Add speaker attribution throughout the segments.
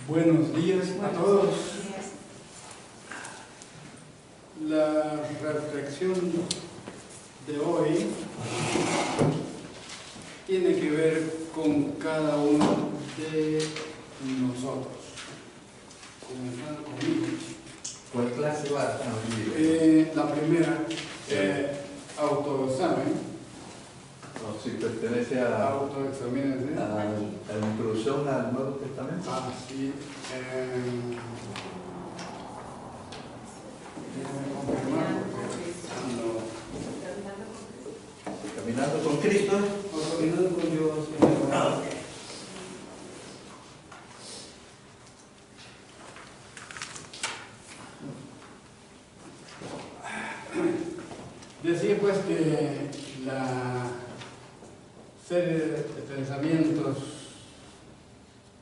Speaker 1: Buenos días a todos. La reflexión de hoy tiene que ver con cada uno de nosotros. Comenzando conmigo.
Speaker 2: ¿Cuál clase va?
Speaker 1: La primera, autoexamen.
Speaker 2: No, si pertenece a
Speaker 1: Autoexamínense.
Speaker 2: la introducción al Nuevo Testamento.
Speaker 1: Sí. Déjame confirmar porque
Speaker 2: Caminando con Cristo.
Speaker 1: caminando con Dios. Decía pues que la serie de pensamientos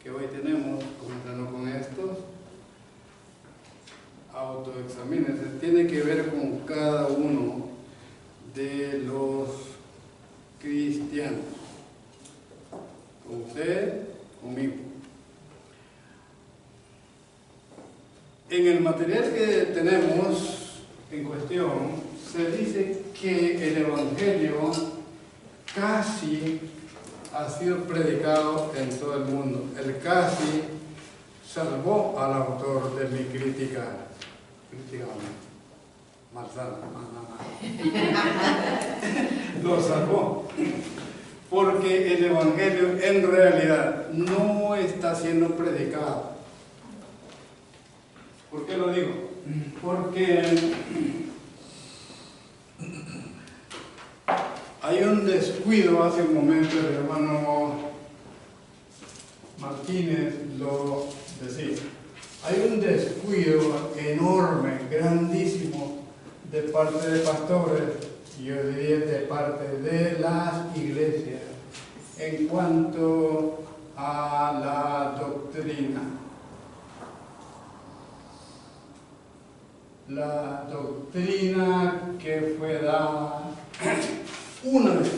Speaker 1: que hoy tenemos, comenzando con estos, autoexamínense, tiene que ver con cada uno de los cristianos, con usted, conmigo. En el material que tenemos en cuestión, se dice que el Evangelio casi ha sido predicado en todo el mundo. El casi salvó al autor de mi crítica. Lo salvó. Porque el Evangelio en realidad no está siendo predicado. ¿Por qué lo digo? Porque hay un descuido, hace un momento el hermano Martínez lo decía, hay un descuido enorme, grandísimo, de parte de pastores, yo diría de parte de las iglesias, en cuanto a la doctrina. La doctrina que fue dada una vez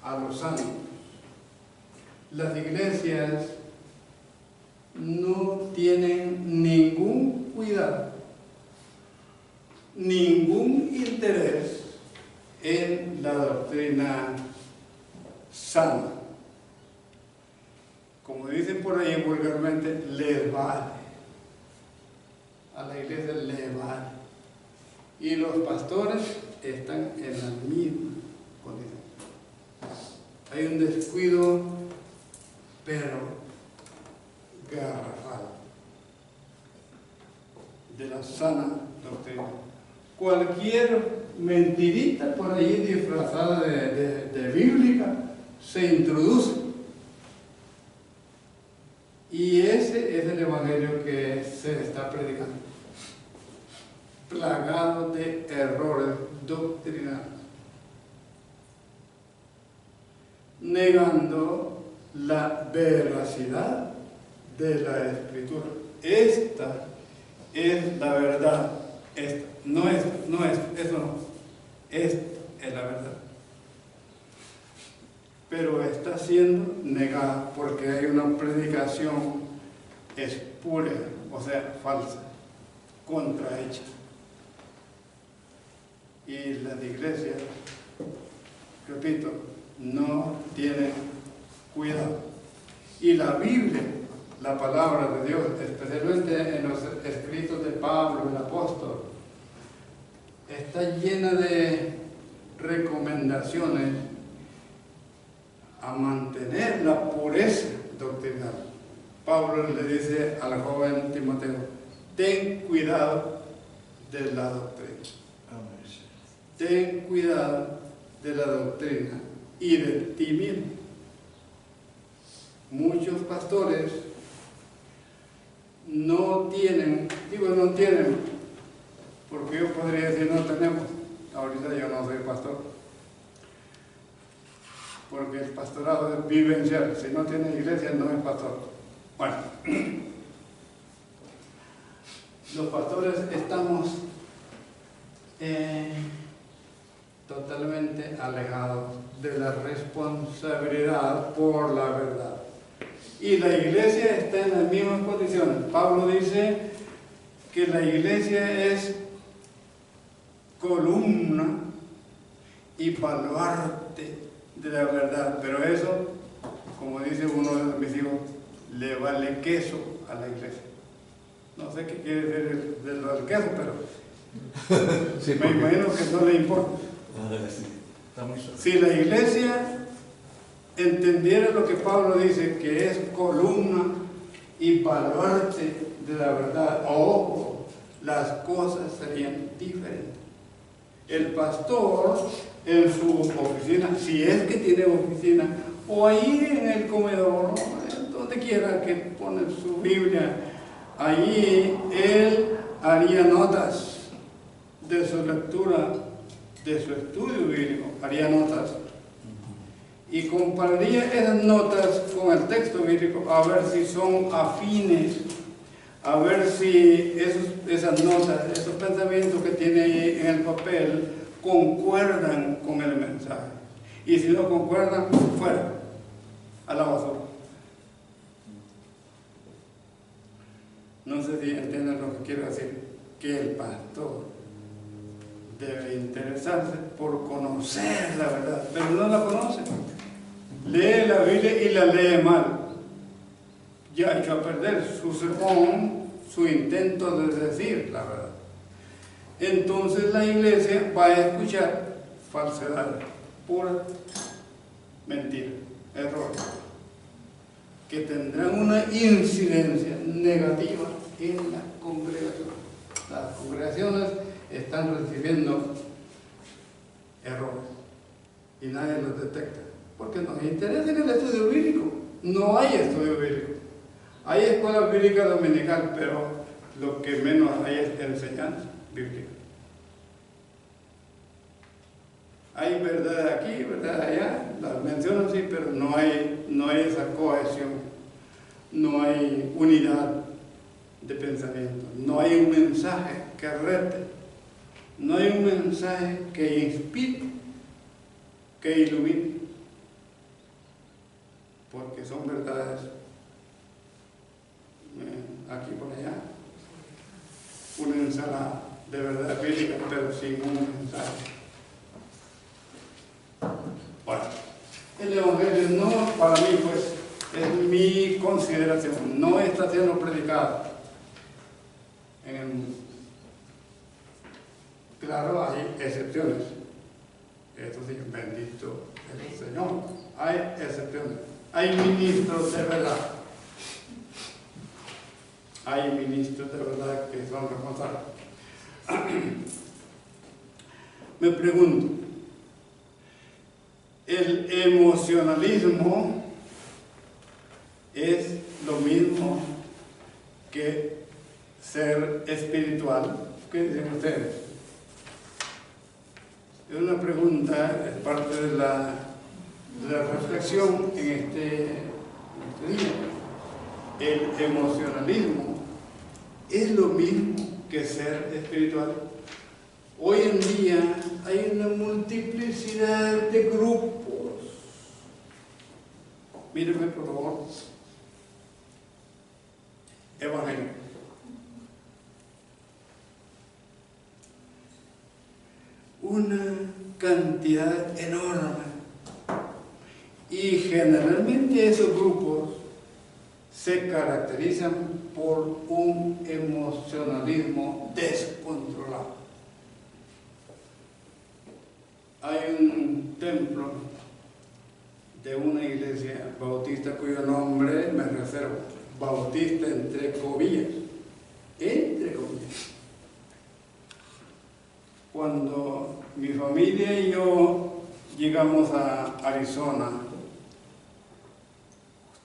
Speaker 1: a los santos. Las iglesias no tienen ningún cuidado, ningún interés en la doctrina sana. Como dicen por ahí vulgarmente, les vale. A la iglesia le vale. Y los pastores están en la misma condición. Hay un descuido, pero garrafal, de la sana doctrina. Cualquier mentirita por ahí disfrazada de bíblica se introduce. Y ese es el evangelio que se está predicando, plagado de errores doctrinales, negando la veracidad de la Escritura. Esta es la verdad. Esta es la verdad. Pero está siendo negada porque hay una predicación espuria, o sea, falsa, contrahecha. Y las iglesias, repito, no tienen cuidado. Y la Biblia, la palabra de Dios, especialmente en los escritos de Pablo, el apóstol, está llena de recomendaciones a mantener la pureza doctrinal. Pablo le dice al joven Timoteo, ten cuidado de la doctrina. Ten cuidado de la doctrina y de ti mismo. Muchos pastores no tienen, porque yo podría decir no tenemos, ahorita yo no soy pastor, porque el pastorado es vivencial, si no tiene iglesia no es pastor. Bueno, los pastores estamos totalmente alejados de la responsabilidad por la verdad. Y la iglesia está en las mismas condiciones. Pablo dice que la iglesia es columna y baluarte de la verdad, pero eso, como dice uno de mis hijos, le vale queso a la iglesia. No sé qué quiere decir de lo del queso, pero
Speaker 2: Sí,
Speaker 1: me imagino que no le importa.
Speaker 2: Sí, está muy suave.
Speaker 1: Si la iglesia entendiera lo que Pablo dice, que es columna y baluarte de la verdad, ojo, las cosas serían diferentes. El pastor en su oficina, si es que tiene oficina, o ahí en el comedor, donde quiera que pone su Biblia, allí él haría notas de su lectura, de su estudio bíblico, haría notas y compararía esas notas con el texto bíblico a ver si son afines, a ver si esas notas, esos pensamientos que tiene ahí en el papel concuerdan con el mensaje. Y si no concuerdan, fuera, a la basura. No sé si entienden lo que quiero decir, que el pastor debe interesarse por conocer la verdad, pero no la conoce. Lee la Biblia y la lee mal. Ya ha hecho a perder su sermón, su intento de decir la verdad. Entonces la iglesia va a escuchar falsedad, pura mentira, error, que tendrán una incidencia negativa en la congregación. Las congregaciones están recibiendo errores y nadie los detecta, porque nos interesa en el estudio bíblico. No hay estudio bíblico. Hay escuela bíblica dominical, pero lo que menos hay es enseñanza bíblica. Hay verdad aquí, verdad allá, las mencionan sí, pero no hay esa cohesión, no hay unidad de pensamiento, no hay un mensaje que rete, no hay un mensaje que inspire, que ilumine, porque son verdades aquí por allá, una ensalada de verdad bíblica, pero sin un mensaje. Bueno, el Evangelio no, para mí pues, es mi consideración, no está siendo predicado en el mundo. Claro, hay excepciones. Eso sí, bendito el Señor. Hay excepciones. Hay ministros de verdad. Hay ministros de verdad que son responsables. Me pregunto, ¿el emocionalismo es lo mismo que ser espiritual? ¿Qué dicen ustedes? Es una pregunta, es parte de la reflexión en este día. ¿El emocionalismo es lo mismo que ser espiritual? Hoy en día hay una multiplicidad de grupos. Mírenme por favor. Evangelio. Una cantidad enorme. Y generalmente esos grupos se caracterizan por un emocionalismo descontrolado. Hay un templo de una iglesia bautista cuyo nombre me reservo, bautista entre comillas, Cuando mi familia y yo llegamos a Arizona,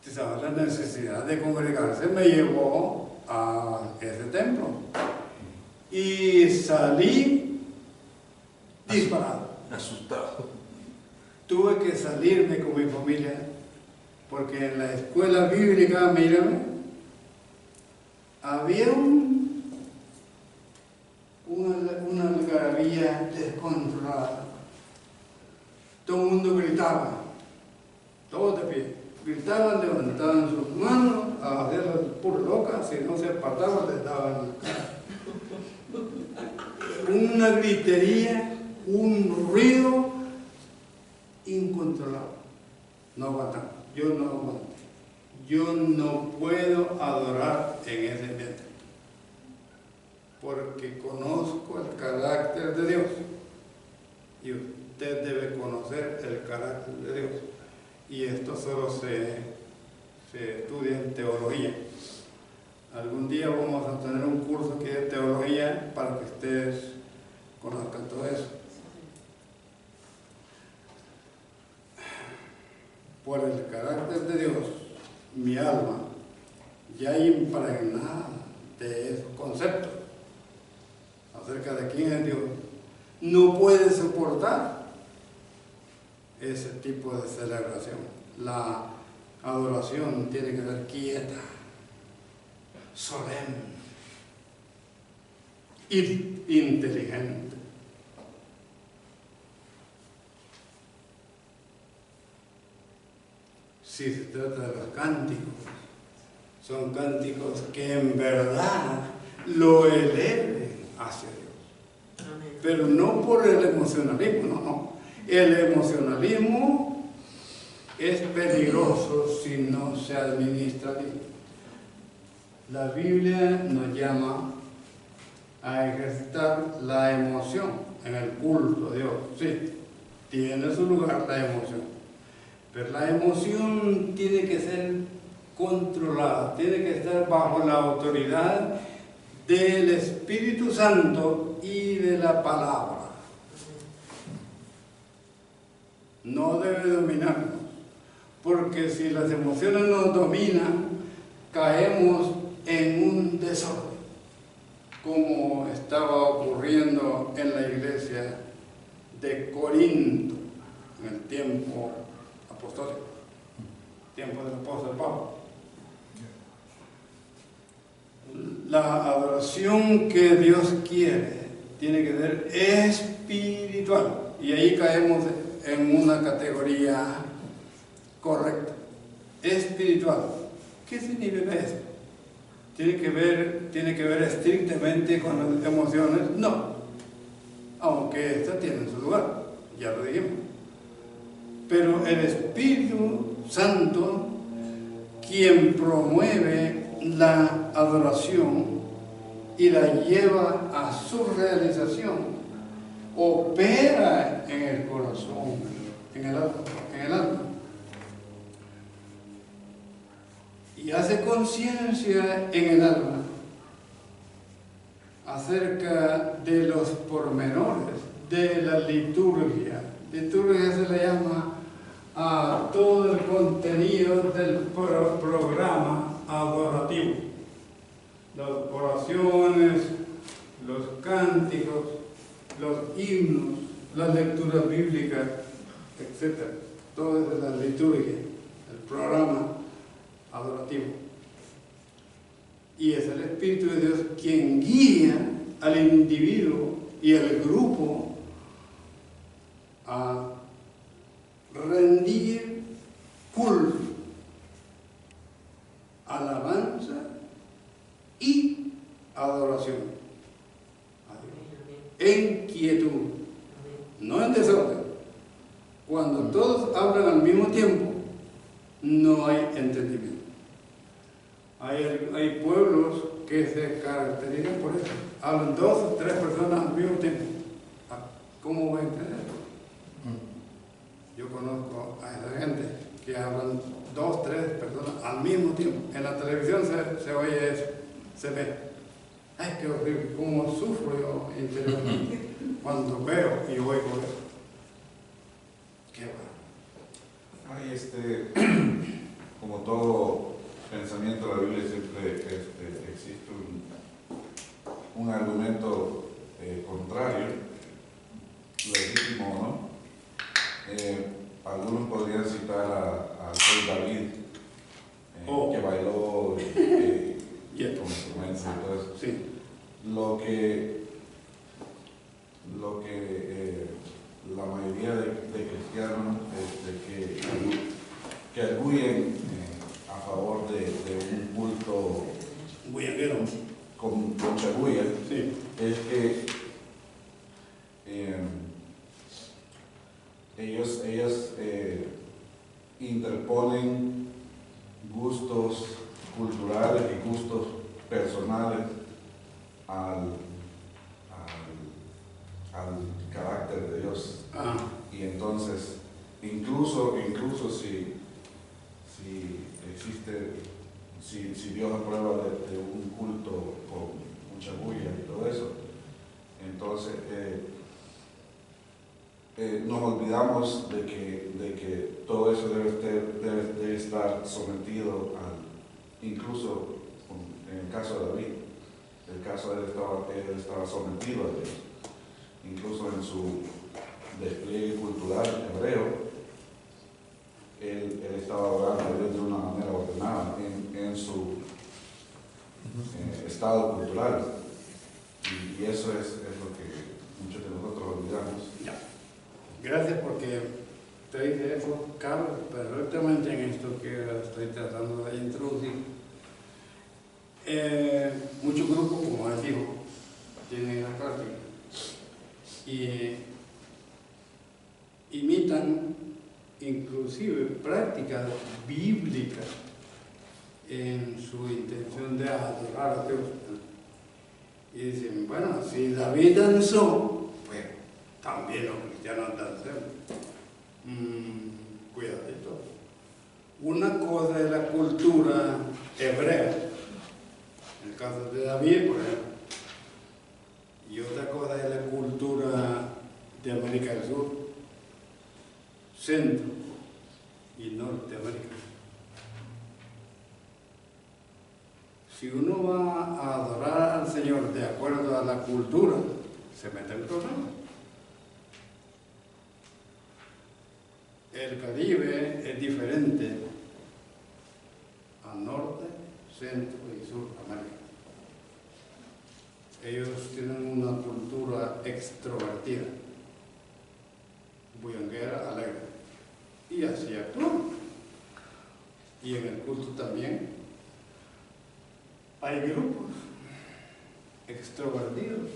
Speaker 1: usted sabe, la necesidad de congregarse me llevó a ese templo y salí disparado.
Speaker 2: Asustado.
Speaker 1: Tuve que salirme con mi familia porque en la escuela bíblica, mírame, había una algarabía descontrolada. Todo el mundo gritaba, todos de pie, gritaban, levantaban sus manos a hacerlas pura loca, si no se apartaban les daban en la cara. Una gritería, un ruido incontrolable. No aguantamos, yo no aguanto. Yo no puedo adorar en ese ambiente, porque conozco el carácter de Dios y usted debe conocer el carácter de Dios, y esto solo se estudia en teología. Algún día vamos a tener un curso aquí de teología para que ustedes conozcan todo eso. Por el carácter de Dios, mi alma ya impregnada de esos conceptos acerca de quién es Dios, no puede soportar ese tipo de celebración. La adoración tiene que ser quieta, solemne, inteligente. Si se trata de los cánticos, son cánticos que en verdad lo eleven hacia Dios. Pero no por el emocionalismo, no. El emocionalismo es peligroso si no se administra bien. La Biblia nos llama a ejercitar la emoción en el culto a Dios. Sí, tiene su lugar la emoción. Pero la emoción tiene que ser controlada, tiene que estar bajo la autoridad del Espíritu Santo y de la palabra. No debe dominarnos, porque si las emociones nos dominan, caemos en un desorden, como estaba ocurriendo en la iglesia de Corinto en el tiempo apostólico, tiempo del apóstol Pablo. La adoración que Dios quiere tiene que ser espiritual, y ahí caemos en una categoría correcta. Espiritual. ¿Qué significa eso? ¿Tiene que ver estrictamente con las emociones? No, aunque estas tienen su lugar, ya lo dijimos. Pero el Espíritu Santo, quien promueve la adoración y la lleva a su realización, opera en el corazón, en el alma, y hace conciencia en el alma acerca de los pormenores de la liturgia. Liturgia se le llama a todo el contenido del programa adorativo. Las oraciones, los cánticos, los himnos, las lecturas bíblicas, etc. Todo es de la liturgia, el programa adorativo. Y es el Espíritu de Dios quien guía al individuo y al grupo a rendir culto, alabanza y adoración a Dios, en quietud, no en desorden. Cuando todos hablan al mismo tiempo, no hay entendimiento. Hay pueblos que se caracterizan por eso. Hablan 2 o 3 personas al mismo tiempo. ¿Cómo voy a entender? Yo conozco a esa gente que hablan 2 o 3 personas al mismo tiempo. En la televisión se oye eso, se ve. Ay, qué horrible, cómo sufro yo interiormente cuando veo y oigo eso. Qué bueno.
Speaker 2: Como todo pensamiento de la Biblia siempre existe un argumento contrario, legítimo, ¿no? Algunos podrían citar al rey David, que bailó con instrumentos y todo eso.
Speaker 1: Sí.
Speaker 2: Lo que la mayoría de cristianos que arguyen culturales y gustos personales al carácter de Dios. Y entonces, incluso si existe, si Dios aprueba de un culto con mucha bulla y todo eso, entonces nos olvidamos de que todo eso debe estar sometido incluso en el caso de David. El caso de él estaba sometido a Dios, incluso en su despliegue cultural hebreo. Él estaba adorando a Dios de una manera ordenada en su estado cultural, y eso es lo que muchos de nosotros olvidamos.
Speaker 1: Gracias, porque te dice eso, cabe perfectamente en esto que estoy tratando de introducir. Muchos grupos, como les digo, tienen la práctica y imitan inclusive prácticas bíblicas en su intención de adorar a Dios. Y dicen, bueno, si David danzó, pues también los cristianos danzamos. Cuidadito. Una cosa es la cultura hebrea, en el caso de David, por ejemplo, y otra cosa es la cultura de América del Sur, Centro y Norteamérica. Si uno va a adorar al Señor de acuerdo a la cultura, se mete en problemas. El Caribe es diferente al norte, centro y sur de América. Ellos tienen una cultura extrovertida, bullanguera, alegre, y así actúan. Y en el culto también hay grupos extrovertidos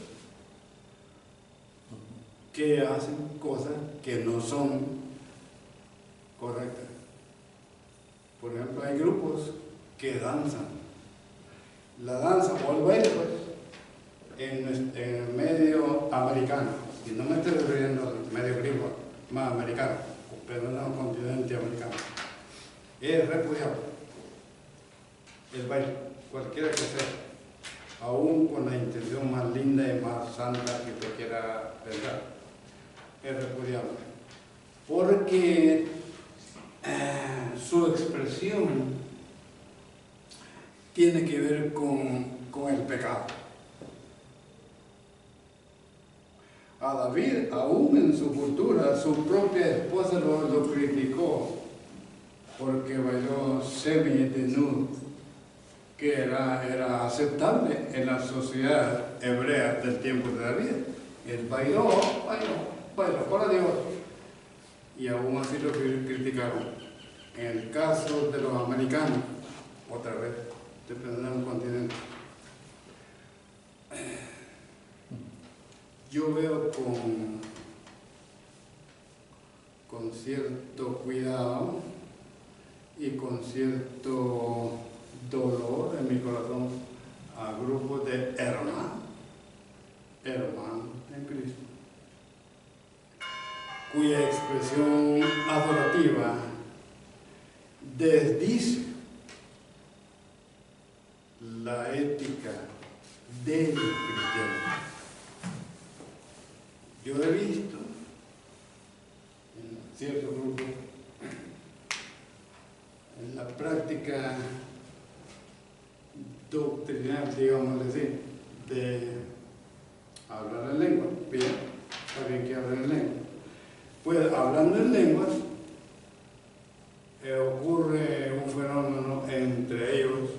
Speaker 1: que hacen cosas que no son correctas. Por ejemplo, hay grupos que danzan. La danza o el baile, pues, en el medio americano, y no me estoy refiriendo al medio griego, más americano, pero en el continente americano, es repudiado el baile, cualquiera que sea, aún con la intención más linda y más santa que tú quieras pensar, es repudiable, porque su expresión tiene que ver con el pecado. A David, aún en su cultura, su propia esposa lo criticó porque bailó semi-desnudo, que era aceptable en la sociedad hebrea del tiempo de David. Él bailó para Dios, y aún así lo criticaron. En el caso de los americanos, otra vez, dependiendo del continente, yo veo con cierto cuidado y con cierto dolor en mi corazón a grupos de hermanos en Cristo, cuya expresión adorativa desdice la ética del cristiano. Yo he visto en ciertos grupos en la práctica doctrinal, digamos así, de hablar en lengua. Bien, está bien que hablen en lengua. Pues hablando en lenguas, ocurre un fenómeno entre ellos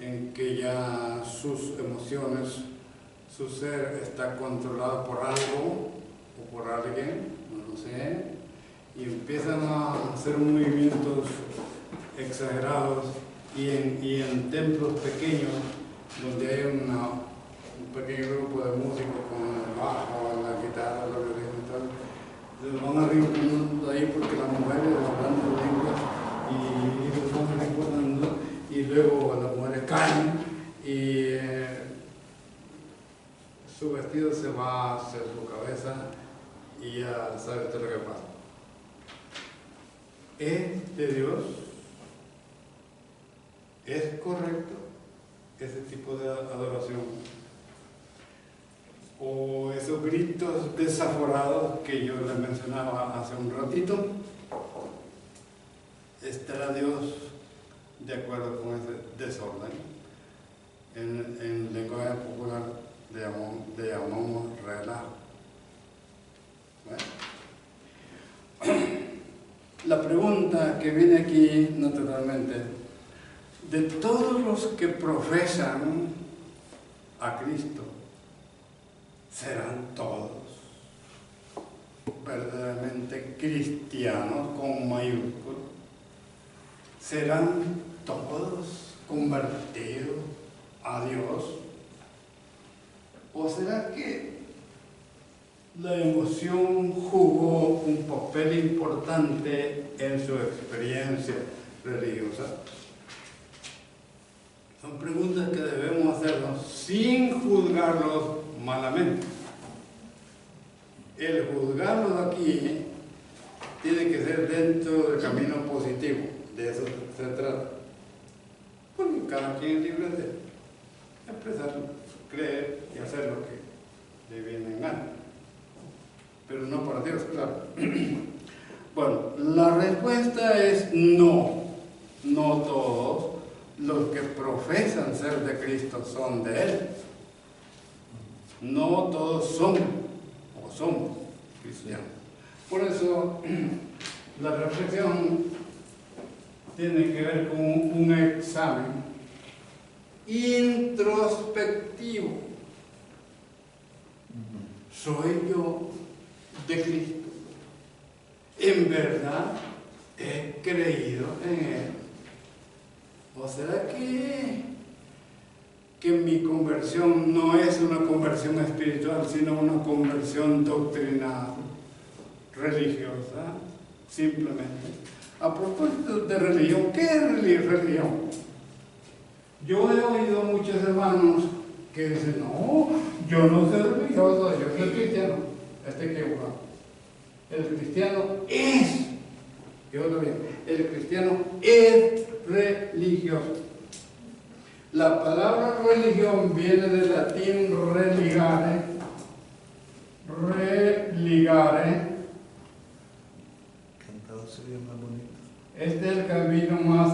Speaker 1: en que ya sus emociones, su ser está controlado por algo o por alguien, no lo sé, y empiezan a hacer movimientos exagerados, y en templos pequeños donde hay un pequeño grupo de músicos con el bajo, la guitarra, lo que sea, se van arrinconando ahí porque las mujeres hablando lenguas y los hombres recordando, y luego las mujeres caen y su vestido se va hacia su cabeza y ya sabe usted lo que pasa. ¿Es de Dios? ¿Es correcto ese tipo de adoración? ¿O esos gritos desaforados que yo les mencionaba hace un ratito? ¿Estará Dios de acuerdo con ese desorden? En lenguaje popular le llamamos relajo. Bueno. La pregunta que viene aquí, naturalmente, de todos los que profesan a Cristo, ¿serán todos verdaderamente cristianos con mayúsculas? ¿Serán todos convertidos a Dios? ¿O será que la emoción jugó un papel importante en su experiencia religiosa? Son preguntas que debemos hacernos sin juzgarlos malamente. El juzgarlos aquí tiene que ser dentro del camino positivo, de eso se trata. Porque cada quien es libre de expresar, creer y hacer lo que le viene en gana. Pero no para Dios, claro. Bueno, la respuesta es no. No todos los que profesan ser de Cristo son de Él. No todos son o somos cristianos. Por eso, la reflexión tiene que ver con un examen introspectivo. ¿Soy yo de Cristo? ¿En verdad he creído en Él? ¿O será que mi conversión no es una conversión espiritual, sino una conversión doctrinal, religiosa, simplemente? A propósito de religión, ¿qué es religión? Yo he oído muchos hermanos que dicen, no, yo no soy religioso, yo soy cristiano. Está equivocado. El cristiano es, el cristiano es religioso. La palabra religión viene del latín religare. Religare.
Speaker 2: Cantado sería más bonito.
Speaker 1: Este es el camino más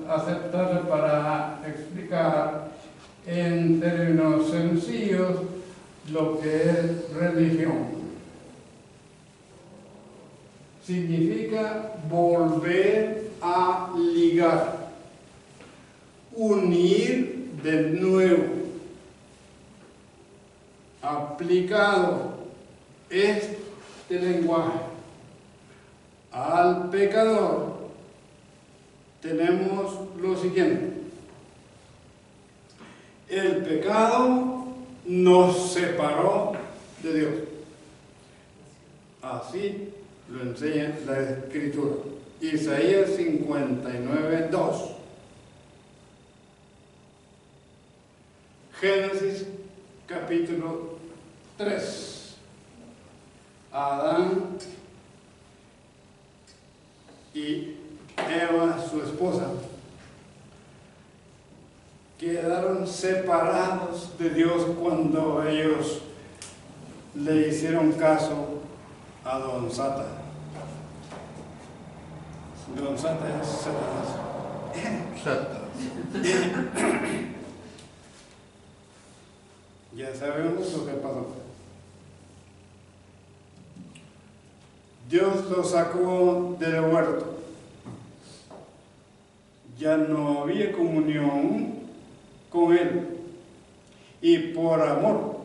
Speaker 1: aceptable para explicar en términos sencillos lo que es religión. Significa volver a ligar, unir de nuevo, aplicado este lenguaje al pecador. Tenemos lo siguiente: el pecado nos separó de Dios. Así lo enseña la Escritura. Isaías 59:2. Génesis capítulo 3. Adán y Eva, su esposa, quedaron separados de Dios cuando ellos le hicieron caso a Don Sata. Don Sata es Satanás.
Speaker 2: Sata.
Speaker 1: Ya sabemos lo que pasó. Dios lo sacó del huerto. Ya no había comunión con Él. Y por amor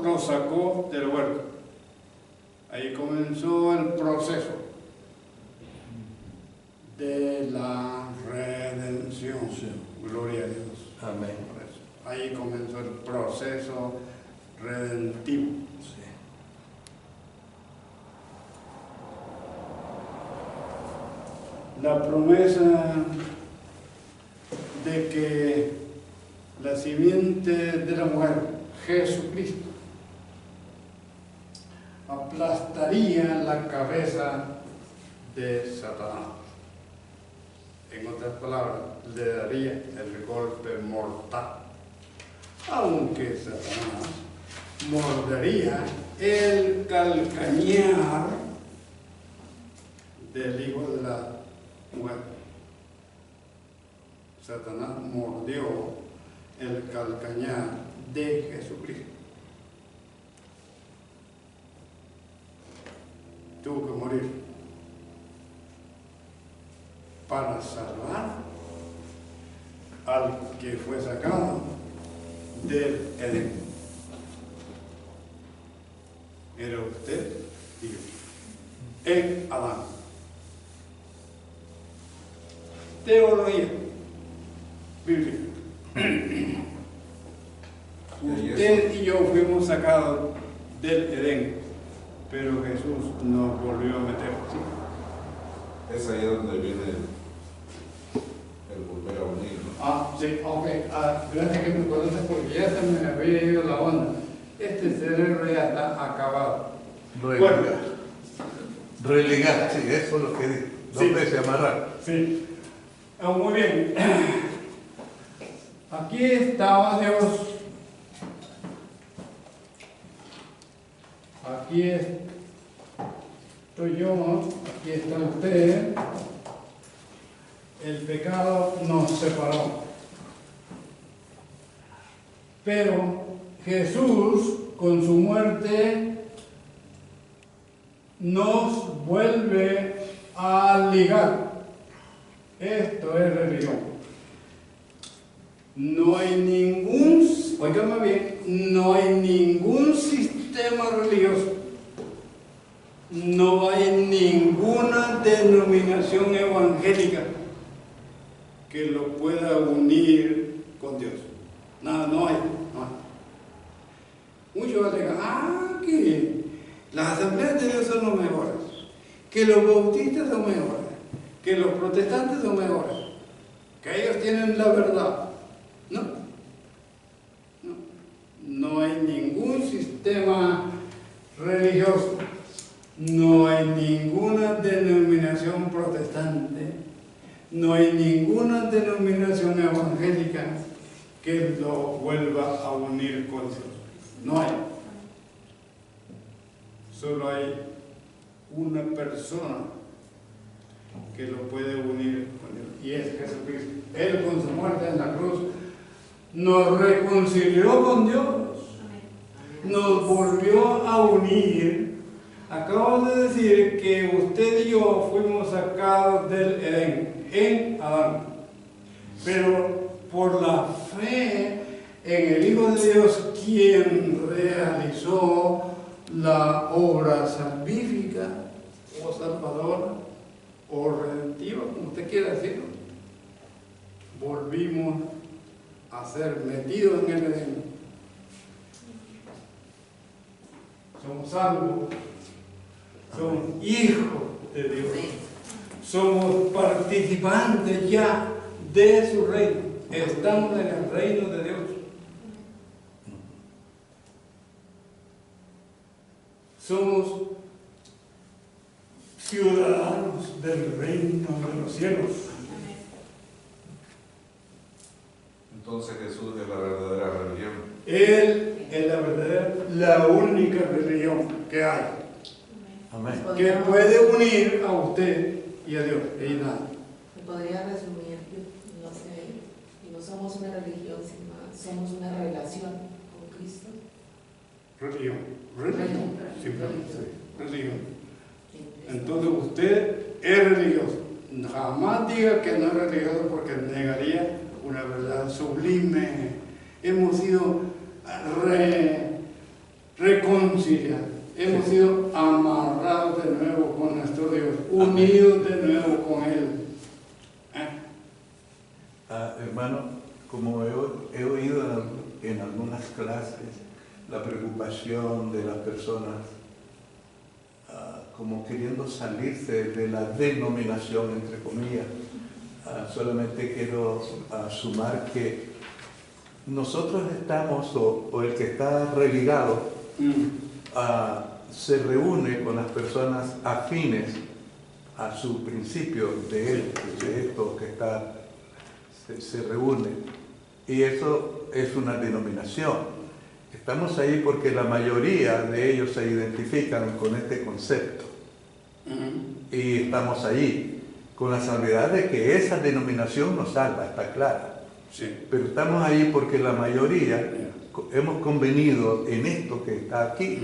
Speaker 1: lo sacó del huerto. Ahí comenzó el proceso de la redención. Gloria a Dios.
Speaker 2: Amén.
Speaker 1: Ahí comenzó el proceso redentivo.
Speaker 2: Sí.
Speaker 1: La promesa de que la simiente de la mujer, Jesucristo, aplastaría la cabeza de Satanás. En otras palabras, le daría el golpe mortal. Aunque Satanás mordería el calcañar del hijo de la mujer. Satanás mordió el calcañar de Jesucristo. Tuvo que morir para salvar al que fue sacado del Edén. Era usted y yo, en Adán. Teología bíblica. Usted y yo fuimos sacados del Edén, pero Jesús nos volvió a meter. ¿Sí?
Speaker 2: Es ahí donde viene el volver a unir, ¿no?
Speaker 1: Sí, ok. Gracias que me conoces porque ya se me había ido la onda. Este cerebro ya está acabado.
Speaker 3: Relegar, sí, eso es lo que dice. Dos veces amarrar.
Speaker 1: Sí. Muy bien. Aquí estaba Dios. Aquí estoy yo. Aquí está usted. El pecado nos separó. Pero Jesús, con su muerte, nos vuelve a ligar. Esto es religión. No hay ningún, óigame bien, no hay ningún sistema religioso, no hay ninguna denominación evangélica que lo pueda unir con Dios. Nada, no hay. Muchos alegan, que las asambleas de Dios son los mejores, que los bautistas son mejores, que los protestantes son mejores, que ellos tienen la verdad. No hay ningún sistema religioso, no hay ninguna denominación protestante, no hay ninguna denominación evangélica que lo vuelva a unir con Dios. No hay. Solo hay una persona que lo puede unir con Dios, y es Jesucristo. Él, con su muerte en la cruz, nos reconcilió con Dios, nos volvió a unir. Acabo de decir que usted y yo fuimos sacados del Edén, en Adán, pero por la fe en el Hijo de Dios, quien realizó la obra salvífica o salvadora o redentiva, como usted quiera decirlo, volvimos a ser metidos en el Edén. Somos salvos, somos hijos de Dios, somos participantes ya de su reino, estamos en el reino de Dios. Somos ciudadanos del reino de los cielos.
Speaker 2: Entonces Jesús es la verdadera religión.
Speaker 1: Él es la única religión que hay.
Speaker 3: Amén.
Speaker 1: Que puede unir a usted y a Dios. Y nada.
Speaker 4: Me podría resumir, no sé, no somos una religión, sino somos una relación con Cristo.
Speaker 1: Religión. Simplemente. Religión. Entonces usted es religioso. Jamás diga que no es religioso porque negaría una verdad sublime. Hemos sido reconciliados. Hemos sido amarrados de nuevo con nuestro Dios, unidos de nuevo con Él.
Speaker 3: Hermano, como he oído en algunas clases la preocupación de las personas como queriendo salirse de la denominación, entre comillas, Solamente quiero sumar que nosotros estamos, o el que está religado, se reúne con las personas afines a su principio de esto que está, se reúne. Y eso es una denominación. Estamos ahí porque la mayoría de ellos se identifican con este concepto. Y estamos ahí, con la salvedad de que esa denominación nos salva, está clara.
Speaker 1: Sí.
Speaker 3: Pero estamos ahí porque la mayoría hemos convenido en esto que está aquí.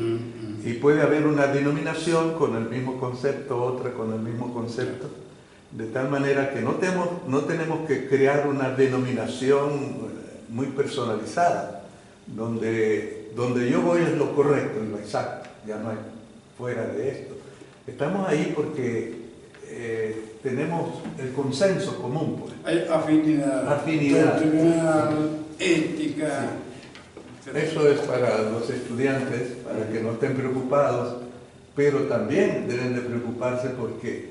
Speaker 3: Y puede haber una denominación con el mismo concepto, otra con el mismo concepto, de tal manera que no tenemos que crear una denominación muy personalizada, donde yo voy es lo correcto y lo exacto, ya no hay fuera de esto. Estamos ahí porque tenemos el consenso común, pues.
Speaker 1: Hay afinidad doctrinal, ética.
Speaker 3: Sí. Eso es para los estudiantes, para que no estén preocupados, pero también deben de preocuparse porque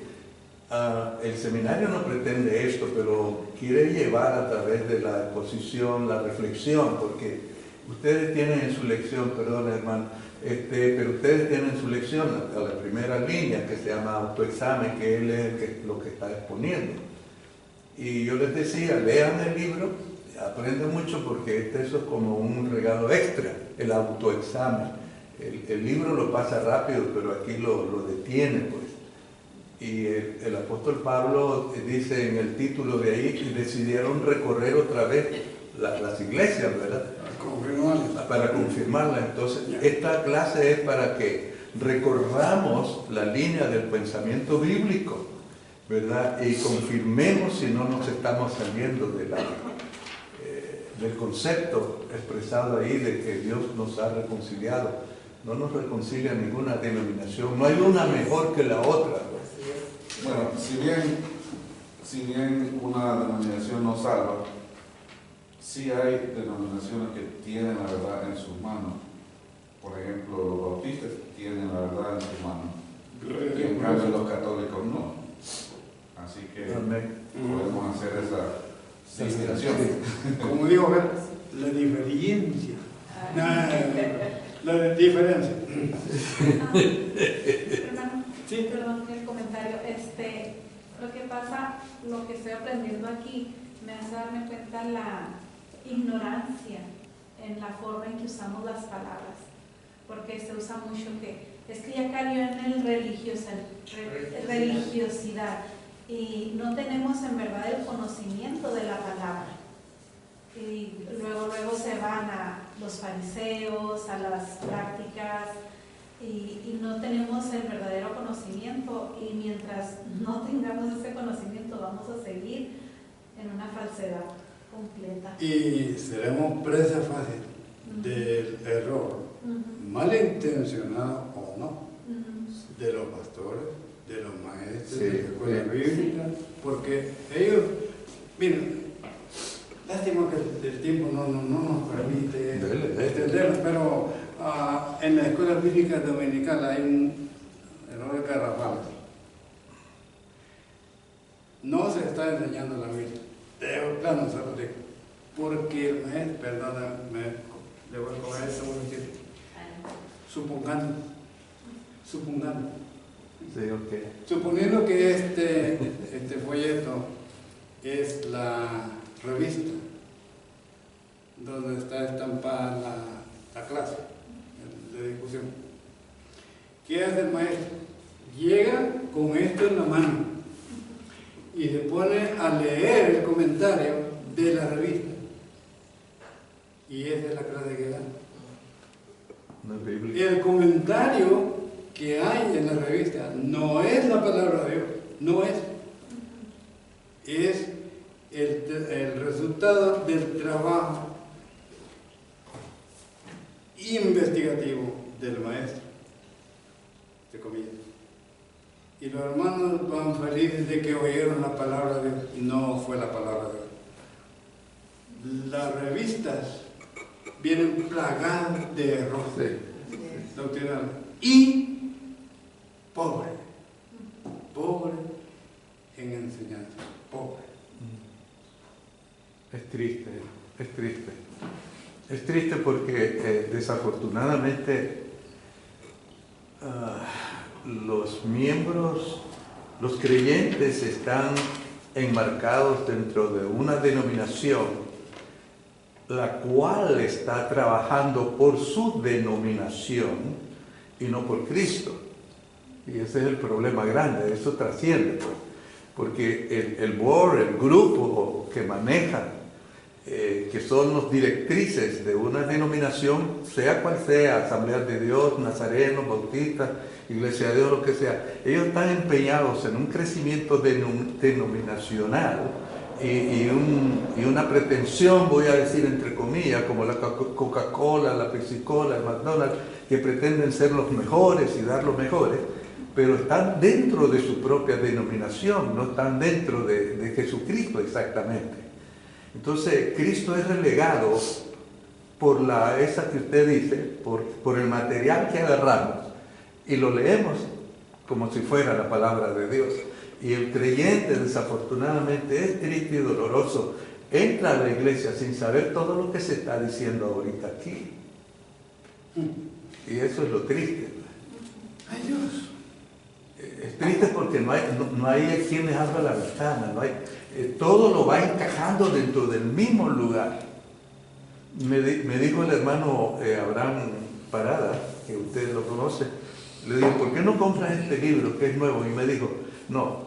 Speaker 3: el seminario no pretende esto, pero quiere llevar a través de la exposición, la reflexión, porque ustedes tienen en su lección, perdón hermano, pero ustedes tienen en su lección a la primera línea que se llama autoexamen, que él es lo que está exponiendo. Y yo les decía, lean el libro, aprenden mucho porque eso es como un regalo extra, el autoexamen. El libro lo pasa rápido, pero aquí lo detiene, pues. Y el apóstol Pablo dice en el título de ahí que decidieron recorrer otra vez las iglesias, ¿verdad? Para confirmarlas. Entonces, esta clase es para que recorramos la línea del pensamiento bíblico, ¿verdad? Y confirmemos si no nos estamos saliendo del concepto expresado ahí de que Dios nos ha reconciliado. No nos reconcilia ninguna denominación, no hay una mejor que la otra.
Speaker 2: Bueno, si bien una denominación no salva, sí hay denominaciones que tienen la verdad en sus manos. Por ejemplo, los bautistas tienen la verdad en sus manos, y en cambio los católicos no. Así que podemos hacer esa distinción.
Speaker 1: Como digo, la diferencia. La diferencia.
Speaker 5: Hermano,
Speaker 1: Sí.
Speaker 5: perdón el comentario. Lo que pasa, lo que estoy aprendiendo aquí, me hace darme cuenta la ignorancia en la forma en que usamos las palabras, porque se usa mucho que es que ya cayó en el religiosidad y no tenemos en verdad el conocimiento de la palabra. Y luego se van a los fariseos, a las prácticas, y no tenemos el verdadero conocimiento, y mientras no tengamos ese conocimiento vamos a seguir en una falsedad completa.
Speaker 1: Y seremos presa fácil del error, malintencionado o no, de los pastores, de los maestros, de la escuela bíblica, porque ellos, miren, lástima que el tiempo no nos permite entenderlo, pero en la escuela bíblica dominical hay un error garrafal. No se está enseñando la Biblia, de plano se lo digo, porque el maestro, perdóname, le voy a coger eso, voy a decir, supongando.
Speaker 3: Sí, okay.
Speaker 1: Suponiendo que este folleto es la revista donde está estampada la clase de discusión. ¿Qué hace el maestro? Llega con esto en la mano y se pone a leer el comentario de la revista. Y esa es la clase que da.
Speaker 3: No es bíblico.
Speaker 1: Y el comentario que hay en la revista no es la palabra de Dios, no es. Es el resultado del trabajo investigativo del maestro, entre comillas. Y los hermanos van felices de que oyeron la palabra de Dios. No fue la palabra de Dios. Las revistas vienen plagadas de errores doctrinales y pobre en enseñanza, pobre.
Speaker 3: Es triste. Es triste porque desafortunadamente los miembros, los creyentes están enmarcados dentro de una denominación la cual está trabajando por su denominación y no por Cristo. Y ese es el problema grande, eso trasciende, pues, porque el board, el grupo que maneja, que son los directrices de una denominación, sea cual sea, Asamblea de Dios, Nazareno, Bautista, Iglesia de Dios, lo que sea, ellos están empeñados en un crecimiento denominacional y una pretensión, voy a decir entre comillas, como la Coca-Cola, la Pepsi-Cola, el McDonald's, que pretenden ser los mejores y dar los mejores, pero están dentro de su propia denominación, no están dentro de Jesucristo exactamente. Entonces, Cristo es relegado por esa que usted dice, por el material que agarramos y lo leemos como si fuera la palabra de Dios. Y el creyente, desafortunadamente, es triste y doloroso. Entra a la iglesia sin saber todo lo que se está diciendo ahorita aquí. Y eso es lo triste.
Speaker 1: ¡Ay, Dios!
Speaker 3: Es triste porque no hay quien les abra la ventana, todo lo va encajando dentro del mismo lugar. Me dijo el hermano Abraham Parada, que usted lo conoce, le dije, ¿por qué no compras este libro que es nuevo? Y me dijo, no,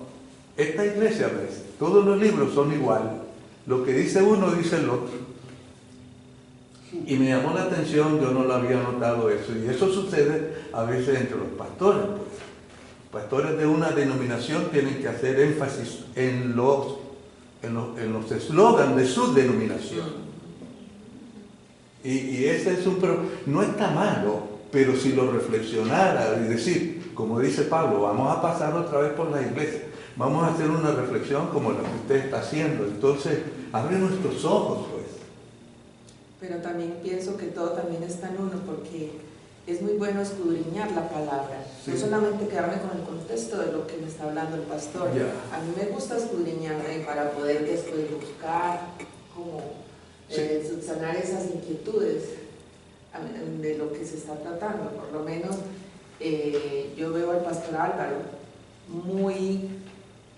Speaker 3: esta iglesia, ¿ves? Todos los libros son iguales, lo que dice uno dice el otro. Y me llamó la atención, yo no lo había notado eso, y eso sucede a veces entre los pastores, pues. Pastores de una denominación tienen que hacer énfasis en los eslogans de su denominación. Y ese es un problema. No está malo, pero si lo reflexionara y decir, como dice Pablo, vamos a pasar otra vez por la iglesia, vamos a hacer una reflexión como la que usted está haciendo, entonces abre nuestros ojos, pues.
Speaker 4: Pero también pienso que todo también está en uno, porque es muy bueno escudriñar la palabra,
Speaker 3: sí.
Speaker 4: No solamente quedarme con el contexto de lo que me está hablando el pastor.
Speaker 3: Ya.
Speaker 4: A mí me gusta escudriñarme para poder después buscar cómo subsanar esas inquietudes de lo que se está tratando. Por lo menos yo veo al pastor Álvaro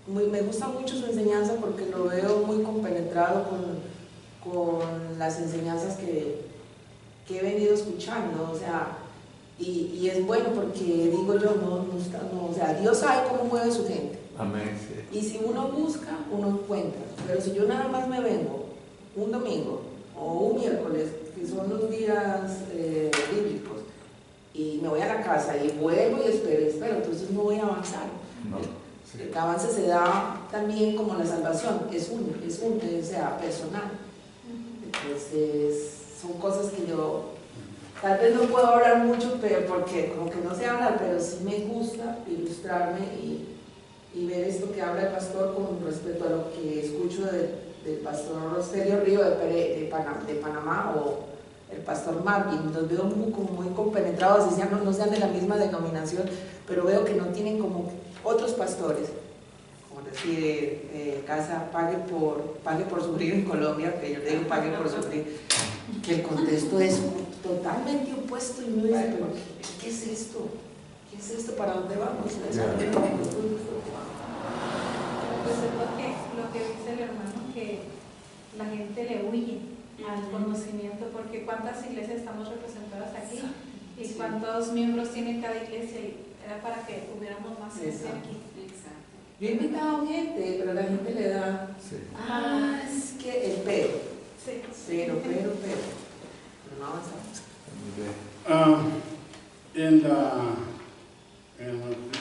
Speaker 4: me gusta mucho su enseñanza porque lo veo muy compenetrado con las enseñanzas que he venido escuchando, o sea, y es bueno porque digo yo, o sea, Dios sabe cómo mueve su gente.
Speaker 3: Amén. Sí.
Speaker 4: Y si uno busca, uno encuentra. Pero si yo nada más me vengo un domingo o un miércoles, que son los días bíblicos, y me voy a la casa y vuelvo y espero, entonces no voy a avanzar.
Speaker 3: No, sí.
Speaker 4: El avance se da también como la salvación, o sea, personal. Entonces, son cosas que yo tal vez no puedo hablar mucho, pero porque como que no sé hablar, pero sí me gusta ilustrarme y ver esto que habla el pastor con respecto a lo que escucho del pastor Rosterio Río de Panamá o el pastor Marvin. Los veo muy compenetrados, así no sean de la misma denominación, pero veo que no tienen como otros pastores, como decir, casa pague por sufrir en Colombia, que yo le digo pague por sufrir, que el contexto es totalmente opuesto y uno dice, pero ¿qué es esto? ¿Qué es esto? ¿Para dónde vamos?
Speaker 5: Pues es lo que dice el hermano, que la gente le huye al conocimiento, porque cuántas iglesias estamos representadas aquí y cuántos miembros tiene cada iglesia, y era para que hubiéramos más gente aquí.
Speaker 4: Exacto. Yo he invitado gente, pero la gente le da, es que el pero.
Speaker 5: Sí.
Speaker 4: Pero. No avanzamos.
Speaker 1: En el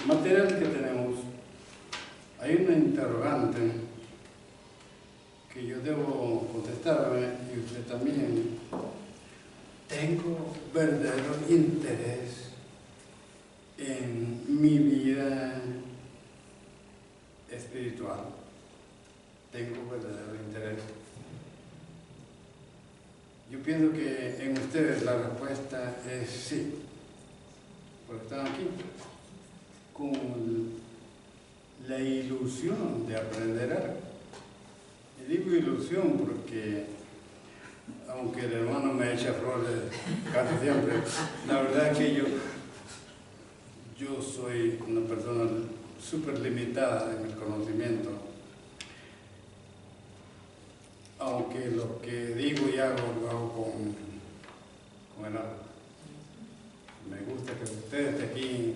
Speaker 1: material que tenemos hay una interrogante que yo debo contestarme y usted también. Tengo verdadero interés en mi vida espiritual. Tengo verdadero interés. Yo pienso que en ustedes la respuesta es sí, porque están aquí con la ilusión de aprender algo. Y digo ilusión porque aunque el hermano me echa flores casi siempre, la verdad es que yo soy una persona súper limitada en el conocimiento. Aunque lo que digo y hago lo hago con el alma. Me gusta que usted esté aquí,